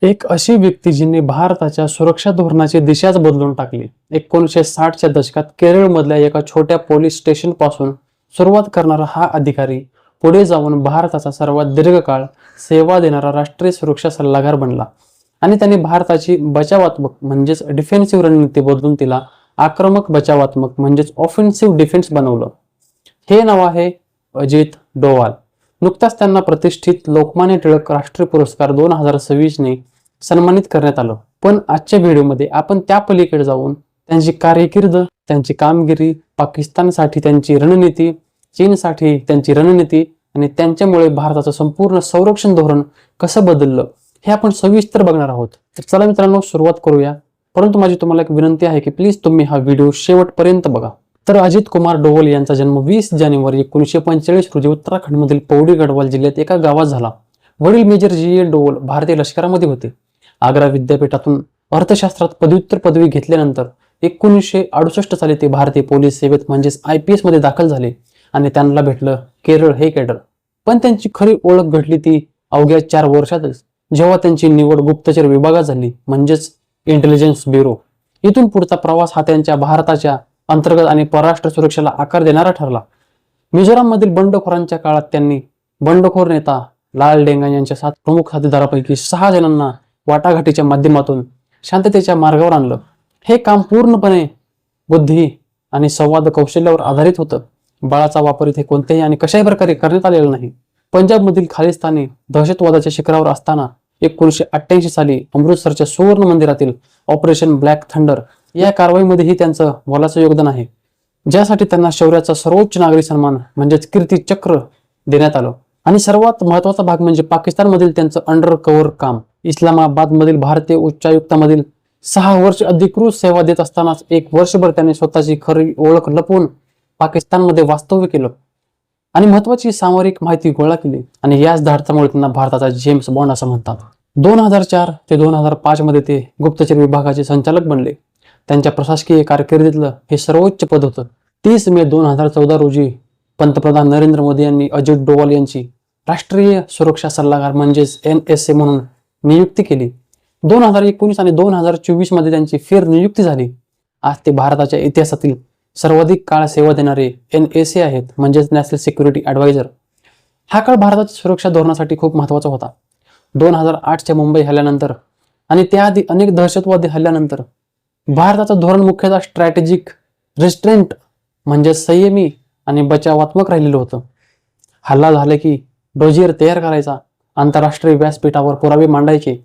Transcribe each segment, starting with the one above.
एक अशी व्यक्ती जिने भारताच्या सुरक्षा धोरणाची दिशाच बदलून टाकली। 1960च्या दशकात केरळमधल्या एका छोट्या पोलीस स्टेशन पासून सुरुवात करणारा हा अधिकारी पुढे जाऊन भारताचा सर्वात दीर्घकाळ सेवा देणारा राष्ट्रीय सुरक्षा सल्लागार बनला आणि त्यांनी भारताची बचावात्मक म्हणजेच डिफेन्सिव्ह रणनीती बदलून तिला आक्रमक बचावात्मक म्हणजेच ऑफेन्सिव्ह डिफेन्स बनवलं। हे नाव आहे अजित डोवाल। नुकताच त्यांना प्रतिष्ठित लोकमान्य टिळक राष्ट्रीय पुरस्कार 2026 ने सन्मानित करण्यात आलं। पण आजच्या व्हिडिओमध्ये आपण त्या पलीकडे जाऊन त्यांची कारकीर्द, त्यांची कामगिरी, पाकिस्तानसाठी त्यांची रणनीती, चीनसाठी त्यांची रणनीती आणि त्यांच्यामुळे भारताचं संपूर्ण संरक्षण धोरण कसं बदललं हे आपण सविस्तर बघणार आहोत। तर चला मित्रांनो, सुरुवात करूया। परंतु माझी तुम्हाला एक विनंती आहे की प्लीज तुम्ही हा व्हिडिओ शेवटपर्यंत बघा। तर अजित कुमार डोवल यांचा जन्म 20 जानेवारी 1945 रोजी उत्तराखंडमधील पौड़ी गढ़वाल जिल्ह्यात एका गावात झाला। वडील मेजर जी ए डोवल भारतीय लष्करामध्ये होते। आग्रा विद्यापीठातून अर्थशास्त्रात पदव्युत्तर पदवी घेतल्यानंतर 1968 साली ते भारतीय पोलीस सेवेत म्हणजेच IPS मध्ये दाखल झाले आणि त्यांना भेटलं केरळ हे कॅडर। पण त्यांची खरी ओळख घडली ती अवघ्या 4 वर्षातच, जेव्हा त्यांची निवड गुप्तचर विभागात झाली म्हणजेच इंटेलिजन्स ब्युरो। इथून पुढचा प्रवास हा त्यांच्या भारताच्या अंतर्गत आणि परराष्ट्र सुरक्षेला आकार देणारा ठरला। मिझोराम मधील बंडखोरांच्या काळात त्यांनी बंडखोर नेता लाल डेंगा यांच्या 7 प्रमुख साथीदारापैकी 6 जणांना वाटाघाटीच्या माध्यमातून शांततेच्या मार्गावर आणलं। हे काम पूर्णपणे बुद्धी आणि संवाद कौशल्यावर आधारित होतं। बळाचा वापर इथे कोणत्याही आणि कशाही प्रकारे करण्यात आलेला नाही। पंजाबमधील खालिस्तानी दहशतवादाच्या शिखरावर असताना 1988 साली अमृतसरच्या सुवर्ण मंदिरातील ऑपरेशन ब्लॅक थंडर या कारवाईमध्येही त्यांचं मोलाचं योगदान आहे, ज्यासाठी त्यांना शौर्याचा सर्वोच्च नागरी सन्मान म्हणजेच कीर्ती चक्र देण्यात आलं। आणि सर्वात महत्त्वाचा भाग म्हणजे पाकिस्तानमधील त्यांचं अंडर कव्हर काम। इस्लामाबादमधील भारतीय उच्चायुक्तामधील 6 वर्ष अधिकृत सेवा देत असतानाच 1 वर्षभर त्यांनी स्वतःची खरी ओळख लपवून पाकिस्तानमध्ये वास्तव्य केलं आणि महत्त्वाची सामरिक माहिती गोळा केली आणि याच धाडसामुळे त्यांना भारताचा जेम्स बॉन्ड असं म्हणतात। 2004 ते 2005 मध्ये ते गुप्तचर विभागाचे संचालक बनले। त्यांच्या प्रशासकीय कारकिर्दीतलं हे सर्वोच्च पद होतं। 30 मे 2014 रोजी पंतप्रधान नरेंद्र मोदी यांनी अजित डोवाल यांची राष्ट्रीय सुरक्षा सल्लागार म्हणजेच NSA म्हणून नियुक्ती केली। 2019 आणि 2024 मध्ये त्यांची फेर नियुक्ती झाली। आज ते भारताच्या इतिहासातील सर्वाधिक काळ सेवा देणारे NSA आहेत म्हणजेच नॅशनल सिक्युरिटी ॲडवायझर। हा काळ भारताच्या सुरक्षा धोरणासाठी खूप महत्त्वाचा होता। 2008च्या मुंबई हल्ल्यानंतर आणि त्याआधी अनेक दहशतवादी हल्ल्यानंतर भारताचं धोरण मुख्यतः स्ट्रॅटेजिक रिस्ट्रेंट म्हणजे संयमी आणि बचावात्मक राहिलेलं होतं। हल्ला झाला की डोजियर तयार करायचा, आंतरराष्ट्रीय व्यासपीठावर पुरावे मांडायचे,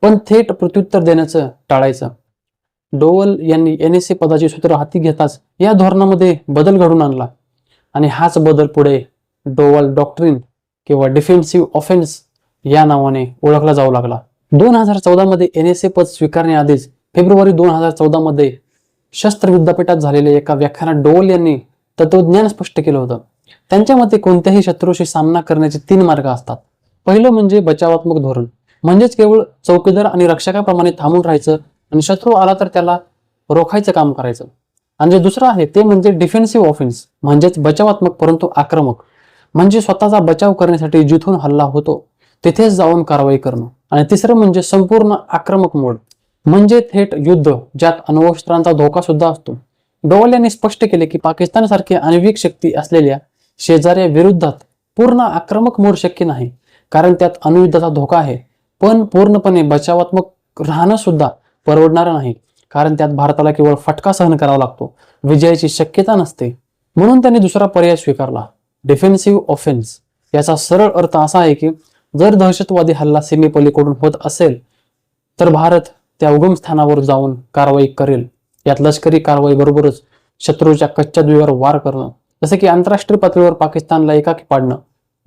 पण थेट प्रत्युत्तर देण्याचं टाळायचं। डोवल यांनी NSA पदाची सूत्र हाती घेताच या धोरणामध्ये बदल घडून आणला आणि हाच बदल पुढे डोवल डॉक्ट्रिन किंवा डिफेन्सिव्ह ऑफेन्स या नावाने ओळखला जाऊ लागला। 2014 मध्ये NSA पद स्वीकारण्याआधीच फेब्रुवारी 2014 मध्ये शस्त्र विद्यापीठात झालेल्या एका व्याख्यानात डोवल यांनी तत्वज्ञान स्पष्ट केलं होतं। त्यांच्या मते कोणत्याही शत्रूशी सामना करण्याचे 3 मार्ग असतात। पहिलं म्हणजे बचावात्मक धोरण, म्हणजेच केवळ चौकीदार आणि रक्षकाप्रमाणे थांबून राहायचं आणि शत्रू आला तर त्याला रोखायचं काम करायचं। आणि जे दुसरं आहे ते म्हणजे डिफेन्सिव्ह ऑफेन्स, म्हणजेच बचावात्मक परंतु आक्रमक, म्हणजे स्वतःचा बचाव करण्यासाठी जिथून हल्ला होतो तिथेच जाऊन कारवाई करणं। आणि तिसरं म्हणजे संपूर्ण आक्रमक मोड, म्हणजे थेट युद्ध ज्यात अण्वस्त्रांचा धोका सुद्धा असतो। डोवल यांनी स्पष्ट केले की पाकिस्तानसारखी आण्विक शक्ती असलेल्या शेजाऱ्या विरुद्धात पूर्ण आक्रमक मोड शक्य नाही, कारण त्यात अणुयुद्धाचा धोका आहे। पण पूर्णपणे बचावात्मक राहणं सुद्धा परवडणार नाही, कारण त्यात भारताला केवळ फटका सहन करावा लागतो, विजयाची शक्यता नसते। म्हणून त्यांनी दुसरा पर्याय स्वीकारला, डिफेन्सिव्ह ऑफेन्स। याचा सरळ अर्थ असा आहे की जर दहशतवादी हल्ला सीमेपलीकडून होत असेल तर भारत त्या उगम स्थानावर जाऊन कारवाई करेल। यात लष्करी कारवाई बरोबरच शत्रूच्या कच्च्या दुव्यावर वार करणं, जसे की आंतरराष्ट्रीय पातळीवर पाकिस्तानला एकाकी पाडणं,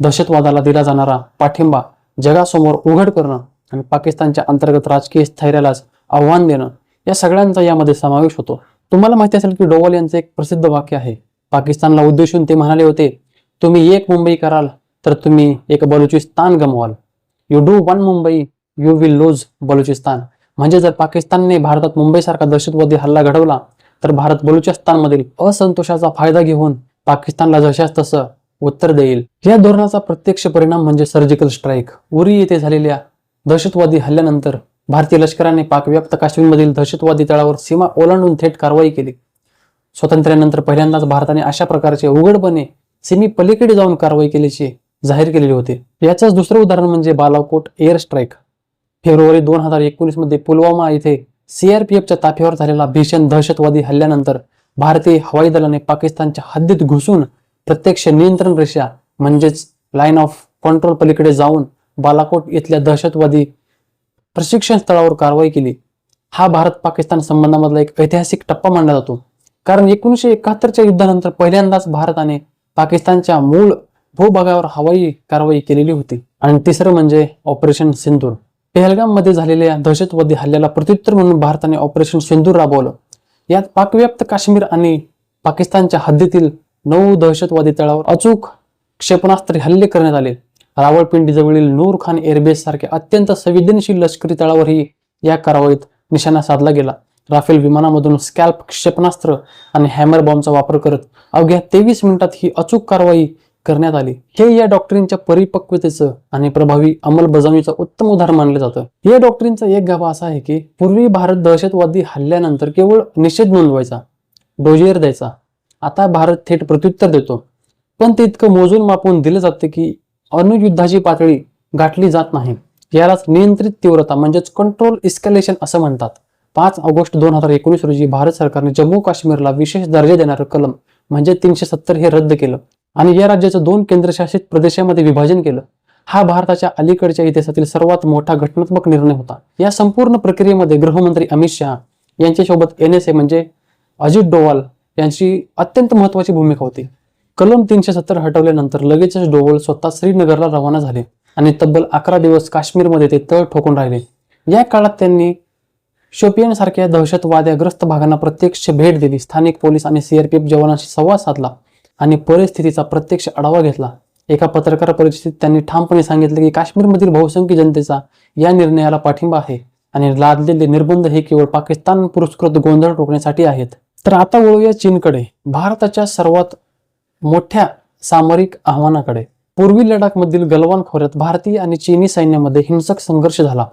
दहशतवादाला दिला जाणारा पाठिंबा जगासमोर उघड करणं आणि पाकिस्तानच्या अंतर्गत राजकीय स्थैर्यालाच आव्हान देणं, या सगळ्यांचा यामध्ये समावेश होतो। तुम्हाला माहिती असेल की डोवल यांचं एक प्रसिद्ध वाक्य आहे। पाकिस्तानला उद्देशून ते म्हणाले होते, तुम्ही 1 मुंबई कराल तर तुम्ही 1 बलुचिस्तान गमवाल। You do 1 Mumbai you will lose Balochistan. म्हणजे जर पाकिस्तानने भारतात मुंबईसारखा दहशतवादी हल्ला घडवला तर भारत बलुचिस्तानमधील असंतोषाचा फायदा घेऊन पाकिस्तानला जशास तसं उत्तर देईल। या धोरणाचा प्रत्यक्ष परिणाम म्हणजे सर्जिकल स्ट्राईक। उरी येथे झालेल्या दहशतवादी हल्ल्यानंतर भारतीय लष्कराने पाकव्याप्त काश्मीरमधील दहशतवादी तळावर सीमा ओलांडून थेट कारवाई केली. स्वातंत्र्यानंतर पहिल्यांदाच भारताने अशा प्रकारचे उघडपणे सीमे पलीकडे जाऊन कारवाई केल्याचे जाहीर केलेले होते. याचंच दुसरं उदाहरण म्हणजे बालाकोट एअर स्ट्राईक. फेब्रुवारी 2019 मध्ये पुलवामा येथे सीआरपीएफच्या ताफ्यावर झालेला भीषण दहशतवादी हल्ल्यानंतर भारतीय हवाई दलाने पाकिस्तानच्या हद्दीत घुसून प्रत्यक्ष नियंत्रण रेषा म्हणजेच लाईन ऑफ कंट्रोल पलीकडे जाऊन बालाकोट इथल्या दहशतवादी प्रशिक्षण स्थळावर कारवाई केली. हा भारत पाकिस्तान संबंधामधला एक ऐतिहासिक टप्पा मानला जातो, कारण 1971च्या युद्धानंतर पहिल्यांदाच भारताने पाकिस्तानच्या मूळ भूभागावर हवाई कारवाई केलेली होती. आणि तिसरं म्हणजे ऑपरेशन सिंदूर. पहलगाम मध्ये झालेल्या दहशतवादी हल्ल्याला प्रत्युत्तर म्हणून भारताने ऑपरेशन सिंदूर राबवलं. यात पाकव्याप्त काश्मीर आणि पाकिस्तानच्या हद्दीतील 9 दहशतवादी तळावर अचूक क्षेपणास्त्रे हल्ले करण्यात आले. रावळपिंडी जवळील नूर खान एअरबेस सारख्या अत्यंत संवेदनशील लष्करी तळावरही या कारवाईत निशाणा साधला गेला. राफेल विमानामधून स्कॅल्प क्षेपणास्त्र आणि हॅमर बॉम्बचा वापर करत अवघ्या 23 मिनिटात ही अचूक कारवाई करण्यात आली. हे या डॉक्टरीनच्या परिपक्वतेचं आणि प्रभावी अंमलबजावणीचं उत्तम उदाहरण मानलं जातं. या डॉक्टरीनचा एक गाभा असा आहे की पूर्वी भारत दहशतवादी हल्ल्यानंतर केवळ निषेध नोंदवायचा, डोजियर द्यायचा. आता भारत थेट प्रत्युत्तर देतो, पण ते इतकं मोजून मापून दिलं जातं की अणुयुद्धाची पातळी गाठली जात नाही. यालाच नियंत्रित तीव्रता म्हणजेच कंट्रोल इस्कलेशन असं म्हणतात. 5 ऑगस्ट 2019 रोजी भारत सरकारने जम्मू काश्मीरला विशेष दर्जा देणारं कलम म्हणजे 370 हे रद्द केलं आणि या राज्याचं 2 केंद्रशासित प्रदेशामध्ये विभाजन केलं. हा भारताच्या अलीकडच्या इतिहासातील सर्वात मोठा घटनात्मक निर्णय होता. या संपूर्ण प्रक्रियेमध्ये गृहमंत्री अमित शहा यांच्यासोबत NSA म्हणजे अजित डोवाल यांची अत्यंत महत्वाची भूमिका होती. कलम 370 हटवल्यानंतर लगेचच डोवाल स्वतः श्रीनगरला रवाना झाले आणि तब्बल 11 दिवस काश्मीरमध्ये ते तळ ठोकून राहिले. या काळात त्यांनी शोपियान सारख्या दहशतवाद्याग्रस्त भागांना प्रत्यक्ष भेट दिली, स्थानिक पोलीस आणि CRPF जवानांशी संवाद साधला आणि परिस्थितीचा प्रत्यक्ष आढावा घेतला. एका पत्रकार परिषदेत त्यांनी ठामपणे सांगितले की काश्मीरमधील बहुसंख्य जनतेचा या निर्णयाला पाठिंबा आहे आणि लादलेले निर्बंध हे केवळ पाकिस्तान पुरस्कृत गोंधळ रोखण्यासाठी आहेत. तर आता वळूया चीनकडे, भारताच्या सर्वात मोठ्या सामरिक आव्हानाकडे. पूर्वी लडाखमधील गलवान खोऱ्यात भारतीय आणि चीनी सैन्यामध्ये हिंसक संघर्ष झाला,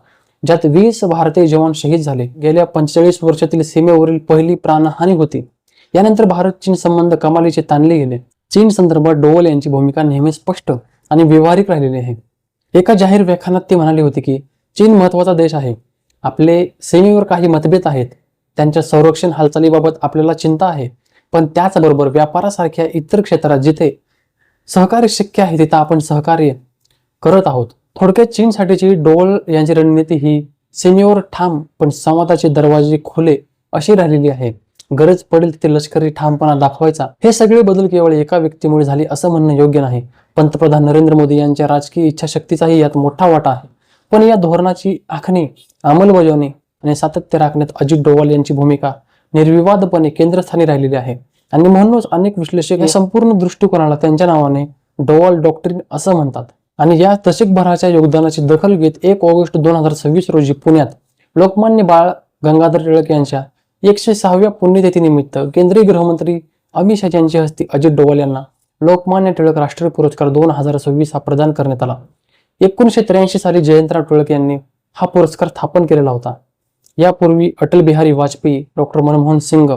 ज्यात 20 भारतीय जवान शहीद झाले. गेल्या 45 वर्षातील सीमेवरील पहिली प्राणहानी होती. यानंतर भारत चीन संबंध कमालीचे ताणले गेले. चीन संदर्भात डोवाल यांची भूमिका नेहमी स्पष्ट आणि व्यावहारिक राहिलेली आहे. एका जाहीर व्याख्यानात ते म्हणाले होते की चीन महत्वाचा देश आहे, आपले सीमेवर काही मतभेद आहेत, त्यांच्या संरक्षण हालचालीबाबत आपल्याला चिंता आहे, पण त्याचबरोबर व्यापारासारख्या इतर क्षेत्रात जिथे सहकार्य शक्य आहे तिथे आपण सहकार्य करत आहोत. थोडक्यात चीनसाठीची डोवाल यांची रणनीती ही सीमेवर ठाम पण संवादाचे दरवाजे खुले अशी राहिलेली आहे. गरज पडेल तिथे लष्करी ठामपणा दाखवायचा. हे सगळे बदल केवळ एका व्यक्तीमुळे झाले असं म्हणणं योग्य नाही. पंतप्रधान नरेंद्र मोदी यांच्या राजकीय इच्छाशक्तीचाही यात मोठा वाटा आहे. पण या धोरणाची आखणी, अंमलबजावणी आणि सातत्य राखण्यात अजित डोवाल यांची भूमिका निर्विवादपणे केंद्रस्थानी राहिलेली आहे. आणि म्हणूनच अनेक विश्लेषक या संपूर्ण दृष्टिकोनाला त्यांच्या नावाने डोवाल डॉक्ट्रिन असं म्हणतात. आणि या दशकभराच्या योगदानाची दखल घेत 1 ऑगस्ट 2026 रोजी पुण्यात लोकमान्य बाळ गंगाधर टिळक यांच्या 106व्या पुण्यतिथीनिमित्त केंद्रीय गृहमंत्री अमित शहा यांच्या हस्ते अजित डोवाल यांना लोकमान्य टिळक राष्ट्रीय पुरस्कार 2026 हा प्रदान करण्यात आला. 1983 साली जयंतराव टिळक यांनी हा पुरस्कार स्थापन केलेला होता. यापूर्वी अटल बिहारी वाजपेयी, डॉक्टर मनमोहन सिंग,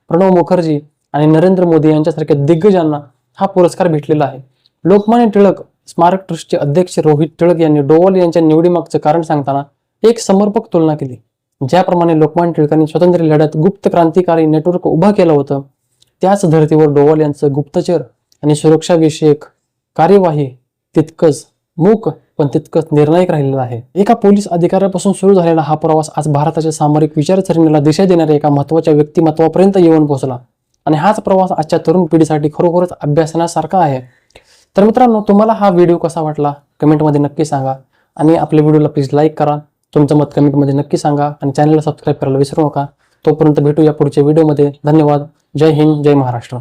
प्रणव मुखर्जी आणि नरेंद्र मोदी यांच्यासारख्या दिग्गजांना हा पुरस्कार भेटलेला आहे. लोकमान्य टिळक स्मारक ट्रस्टचे अध्यक्ष रोहित टिळक यांनी डोवाल यांच्या निवडीमागचं कारण सांगताना एक समर्पक तुलना केली. ज्याप्रमाणे लोकमान्य टिळकांनी स्वातंत्र्य लढ्यात गुप्त क्रांतिकारी नेटवर्क उभं केलं होतं, त्याच धर्तीवर डोवाल यांचं गुप्तचर आणि सुरक्षाविषयक कार्यवाही तितकंच मूक पण तितकंच निर्णायक राहिलेलं आहे. एका पोलीस अधिकाऱ्यापासून सुरू झालेला हा प्रवास आज भारताच्या सामरिक विचारसरणीला दिशा देणाऱ्या एका महत्त्वाच्या व्यक्तिमत्वापर्यंत येऊन पोहोचला. आणि हाच प्रवास आजच्या तरुण पिढीसाठी खरोखरच अभ्यासण्यासारखा आहे. तर मित्रांनो, तुम्हाला हा व्हिडिओ कसा वाटला कमेंटमध्ये नक्की सांगा आणि आपल्या व्हिडिओला प्लीज लाईक करा. तुमचं मत कमेंटमध्ये नक्की सांगा आणि चॅनलला सबस्क्राईब करायला विसरू नका. तोपर्यंत भेटूया पुढच्या व्हिडिओमध्ये. धन्यवाद. जय हिंद, जय महाराष्ट्र.